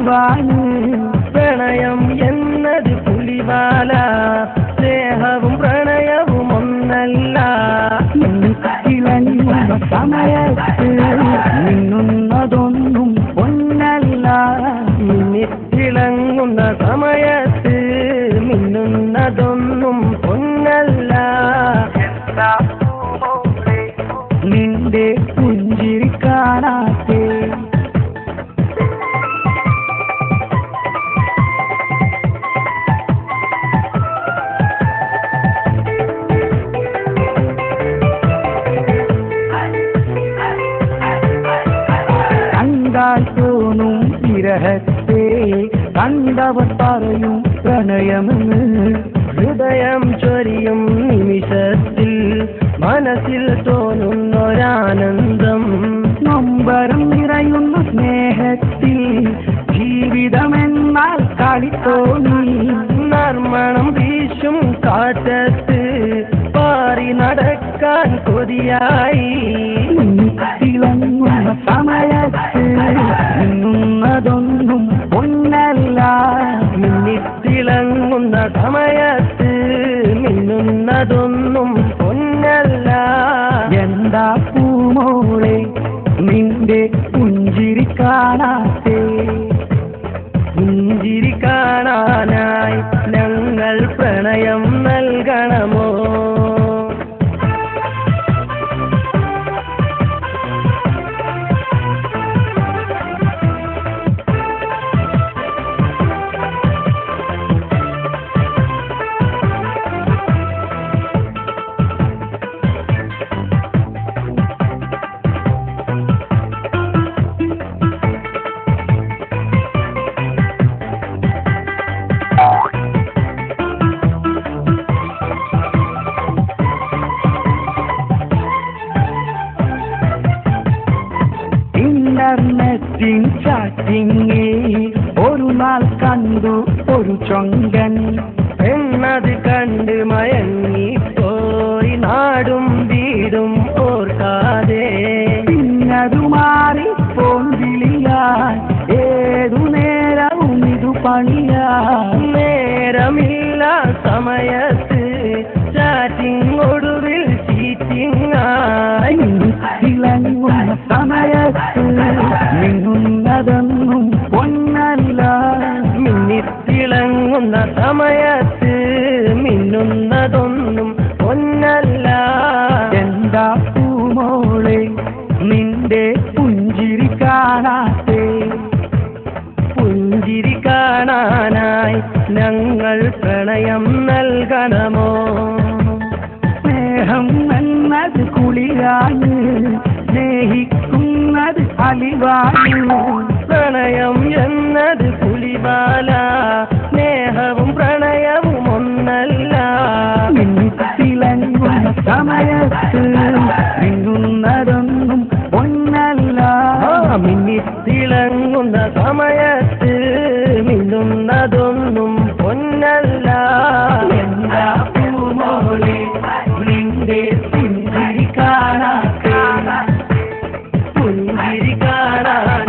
അലിവാണ്. പ്രണയം എന്നത് പുലിവാല, സ്നേഹവും പ്രണയവും ഒന്നല്ല. ഇളങ്ങുന്ന സമയത്ത് മിന്നുന്നതൊന്നും പൊന്നല്ല. മിന്നിത്തിളങ്ങുന്ന സമയത്ത് മിന്നുന്നതൊന്നും പൊന്നല്ല. നിന്റെ പുഞ്ചിരി കാണാത്തെ കണ്ടാൽ തോന്നും വിരഹത്തെ, കണ്ടവർ പറയും പ്രണയമെന്ന്. ഹൃദയം ചൊരിയും നിമിഷത്തിൽ മനസ്സിൽ തോന്നുന്നൊരാനന്ദം. നൊമ്പരം നിറയുന്ന സ്നേഹത്തിൽ ജീവിതമെന്നാൽ കളിത്തോന്നി. നർമ്മണം വീശും കാറ്റത്ത് പാറി നടക്കാൻ കൊതിയായി. തിളങ്ങുന്ന സമയത്ത് മിന്നുന്നതൊന്നും പൊന്നല്ല. മിന്നിത്തിളങ്ങുന്ന സമയത്ത് മിന്നുന്നതൊന്നും പൊന്നല്ല. എന്താ പൂമോളെ നിന്റെ പുഞ്ചിരി കാണാത്തെ? പുഞ്ചിരി കാണാനായി ഞങ്ങൾ പ്രണയം നൽകണമോ? ഇന്റർനെറ്റിൻ ചാറ്റിങ്ങിൽ ഒരു നാൾ കണ്ടു ഒരു ചൊങ്കൻ. എന്നത് കണ്ട് മയങ്ങിപ്പോയി നാടും വീടും ഓർക്കാതെ. പിന്നതു മാറി പോന്നിളിയാൻ ഏതു നേരവും ഇതു പണിയാൻ. നേരമില്ല സമയത്ത് ചാറ്റിംഗ് ഒടുവിൽ ചീറ്റിങ്ങായി. തിളങ്ങുന്ന സമയത്ത് മിന്നുന്നതൊന്നും പൊന്നല്ല. മിന്നിത്തിളങ്ങുന്ന സമയത്ത് മിന്നുന്നതൊന്നും പൊന്നല്ല. എന്താ പൂമോളെ നിന്റെ പുഞ്ചിരി കാണാത്തെ? പുഞ്ചിരി കാണാനായി ഞങ്ങൾ പ്രണയം നൽകണമോ? സ്നേഹം എന്നത് കുളിരാണ്, സ്നേഹിക്കുന്നത് അലിവാണ്. പ്രണയം എന്നത് പുലിവാല, സ്നേഹവും പ്രണയവും ഒന്നല്ല. മിന്നിത്തിളങ്ങുന്ന സമയത്ത് മിന്നുന്നതൊന്നും പൊന്നല്ല. മിന്നിത്തിളങ്ങുന്ന സമയത്ത് മിന്നുന്നതൊന്നും പൊന്നല്ല. എന്താ പൂമോളെ നിന്റെ പുഞ്ചിരി കാണാത്തെ? പുഞ്ചിരി കാണാൻ